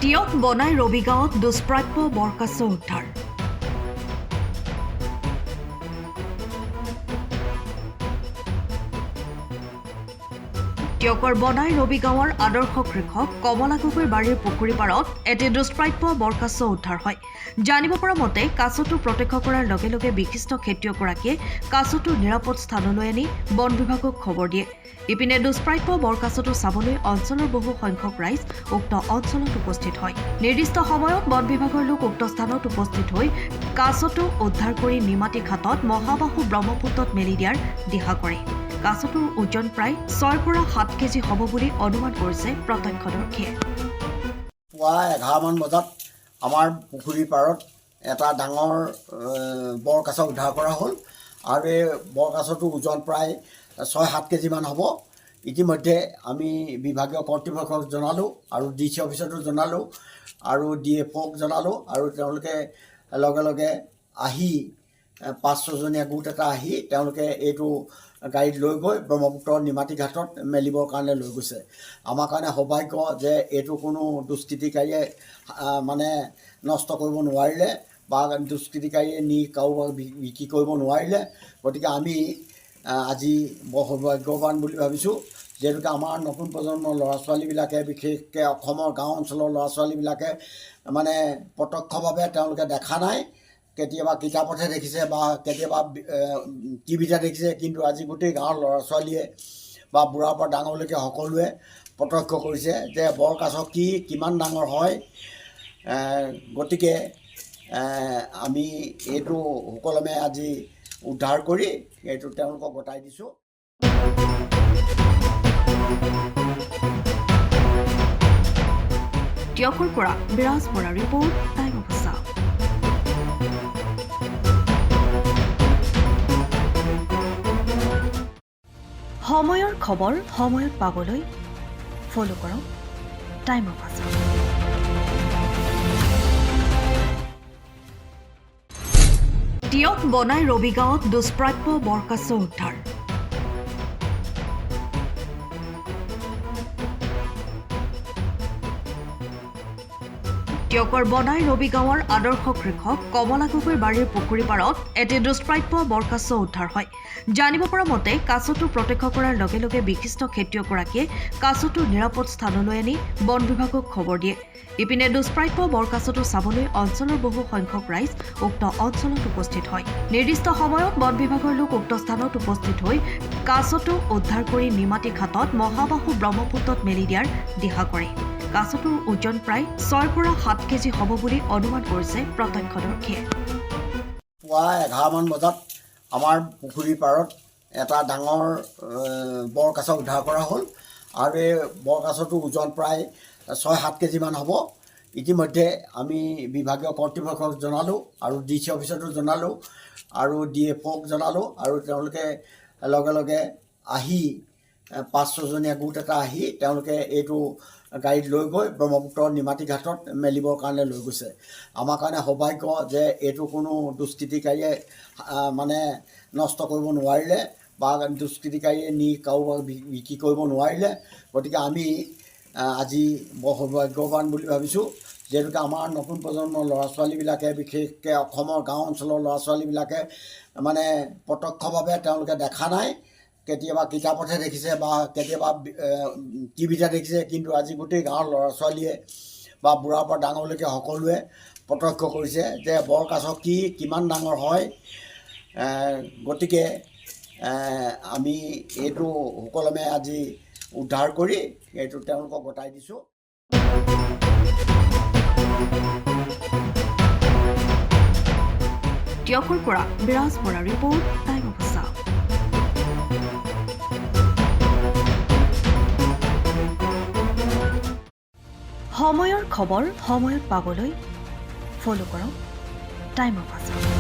টিয়ক বনাই ৰবিগাঁৱত দুষ্প্ৰাপ্য বৰকাছ উদ্ধাৰ। টিয়কৰ বনাই ৰবিগাঁৱৰ আদৰ্শ কৃষক কমলা গগৈৰ বাৰীৰ পুখুৰী পাৰত এটি দুষ্প্ৰাপ্য বৰকাছ উদ্ধাৰ হয়। জানিব পৰা মতে কাছটো প্ৰত্যক্ষ কৰাৰ লগে লগে বিশিষ্ট খেতিয়কগৰাকীয়ে কাছটো নিৰাপদ স্থানলৈ আনি বন বিভাগক খবৰ দিয়ে। ইপিনে দুষ্প্ৰাপ্য বৰকাছটো চাবলৈ অঞ্চলৰ বহু সংখ্যক ৰাইজ উক্ত অঞ্চলত উপস্থিত হয়। নিৰ্দিষ্ট সময়ত বন বিভাগৰ লোক উক্ত স্থানত উপস্থিত হৈ কাছটো উদ্ধাৰ কৰি নিমাতী ঘাটত মহাবাহু ব্ৰহ্মপুত্ৰত মেলি দিয়াৰ দিহা কৰে। কাছটোৰ ওজন প্ৰায় 6 পৰা 7 কেজি হ'ব বুলি অনুমান কৰিছে প্ৰত্যক্ষদৰ্শীয়ে। পুৱা 11 মান বজাত আমাৰ পুখুৰীৰ পাৰত এটা ডাঙৰ বৰকাছ উদ্ধাৰ কৰা হ'ল আৰু এই বৰকাছটোৰ ওজন প্ৰায় 6-7 কেজিমান হ'ব। ইতিমধ্যে আমি বিভাগীয় কৰ্তৃপক্ষক জনালোঁ আৰু DC অফিচতো জনালোঁ আৰু DFOক জনালোঁ আৰু তেওঁলোকে লগে লগে আহি 5-6জনীয়া গোট এটা আহি তেওঁলোকে এইটো গাড়ীত লৈ গৈ ব্ৰহ্মপুত্ৰৰ নিমাতী ঘাটত মেলিবৰ কাৰণে লৈ গৈছে। আমাৰ কাৰণে সৌভাগ্য যে এইটো কোনো দুষ্কৃতিকাৰীয়ে মানে নষ্ট কৰিব নোৱাৰিলে বা দুষ্কৃতিকাৰীয়ে নি কাৰোবাক বিক্ৰী কৰিব নোৱাৰিলে। গতিকে আমি আজি বৰ সৌভাগ্যৱান বুলি ভাবিছোঁ, যিহেতুকে আমাৰ নতুন প্ৰজন্মৰ ল'ৰা ছোৱালীবিলাকে বিশেষকৈ অসমৰ গাঁও অঞ্চলৰ ল'ৰা ছোৱালীবিলাকে মানে প্ৰত্যক্ষভাৱে তেওঁলোকে দেখা নাই। কেতিয়াবা কিতাপতহে দেখিছে বা কেতিয়াবা টিভিতে দেখিছে, কিন্তু আজি গোটেই গাঁৱৰ ল'ৰা ছোৱালীয়ে বা বুঢ়াৰ পৰা ডাঙৰলৈকে সকলোৱে প্ৰত্যক্ষ কৰিছে যে বৰকাছ কি কিমান ডাঙৰ হয়। গতিকে আমি এইটো সুকলমে আজি উদ্ধাৰ কৰি এইটো তেওঁলোকক গতাই দিছোঁ। টিয়কৰ পৰা বিৰাজ Bora report, time of south. সময়ৰ খবৰ সময়ত পাবলৈ ফলো কৰক টাইম অফ চাউথ। টিয়ক বনাই ৰবিগাঁৱত দুষ্প্ৰাপ্য বৰকাছ উদ্ধাৰ। টিয়কৰ বনাই ৰবিগাঁৱৰ আদৰ্শ কৃষক কমলা গগৈৰ বাৰীৰ পুখুৰী পাৰত এটি দুষ্প্ৰাপ্য বৰকাছ উদ্ধাৰ হয়। জানিব পৰা মতে কাছটো প্ৰত্যক্ষ কৰাৰ লগে লগে বিশিষ্ট খেতিয়কগৰাকীয়ে কাছটো নিৰাপদ স্থানলৈ আনি বন বিভাগক খবৰ দিয়ে। ইপিনে দুষ্প্ৰাপ্য বৰকাছটো চাবলৈ অঞ্চলৰ বহু সংখ্যক ৰাইজ উক্ত অঞ্চলত উপস্থিত হয়। নিৰ্দিষ্ট সময়ত বন বিভাগৰ লোক উক্ত স্থানত উপস্থিত হৈ কাছটো উদ্ধাৰ কৰি নিমাতী ঘাটত মহাবাহু ব্ৰহ্মপুত্ৰত মেলি দিয়াৰ দিহা কৰে। কাছটোৰ ওজন প্ৰায় 6 পৰা 7 কেজি হ'ব বুলি অনুমান কৰিছে প্ৰত্যক্ষদৰ্শীয়ে। পুৱা 11 মান বজাত আমাৰ পুখুৰীৰ পাৰত এটা ডাঙৰ বৰকাছ উদ্ধাৰ কৰা হ'ল আৰু এই বৰকাছটোৰ ওজন প্ৰায় 6-7 কেজিমান হ'ব। ইতিমধ্যে আমি বিভাগীয় কৰ্তৃপক্ষক জনালোঁ আৰু DC অফিচতো জনালোঁ আৰু DFOক জনালোঁ আৰু তেওঁলোকে লগে লগে আহি 5-6জনীয়া গোট এটা আহি তেওঁলোকে এইটো গাড়ীত লৈ গৈ ব্ৰহ্মপুত্ৰৰ নিমাতী ঘাটত মেলিবৰ কাৰণে লৈ গৈছে। আমাৰ কাৰণে সৌভাগ্য যে এইটো কোনো দুষ্কৃতিকাৰীয়ে মানে নষ্ট কৰিব নোৱাৰিলে বা দুষ্কৃতিকাৰীয়ে নি কাৰোবাক বিক্ৰী কৰিব নোৱাৰিলে। গতিকে আমি আজি বৰ সৌভাগ্যৱান বুলি ভাবিছোঁ, যিহেতুকে আমাৰ নতুন প্ৰজন্মৰ ল'ৰা ছোৱালীবিলাকে বিশেষকৈ অসমৰ গাঁও অঞ্চলৰ ল'ৰা ছোৱালীবিলাকে মানে প্ৰত্যক্ষভাৱে তেওঁলোকে দেখা নাই। কেতিয়াবা কিতাপতহে দেখিছে বা কেতিয়াবা টিভিতে দেখিছে, কিন্তু আজি গোটেই গাঁৱৰ ল'ৰা ছোৱালীয়ে বা বুঢ়াৰ পৰা ডাঙৰলৈকে সকলোৱে প্ৰত্যক্ষ কৰিছে যে বৰকাছ কি কিমান ডাঙৰ হয়। গতিকে আমি এইটো সুকলমে আজি উদ্ধাৰ কৰি এইটো তেওঁলোকক গতাই দিছোঁ। টিয়কৰ পৰা বিৰাজ Bora report, time of south. সময়ৰ খবৰ সময়ত পাবলৈ ফলো কৰক টাইম অফ চাউথ।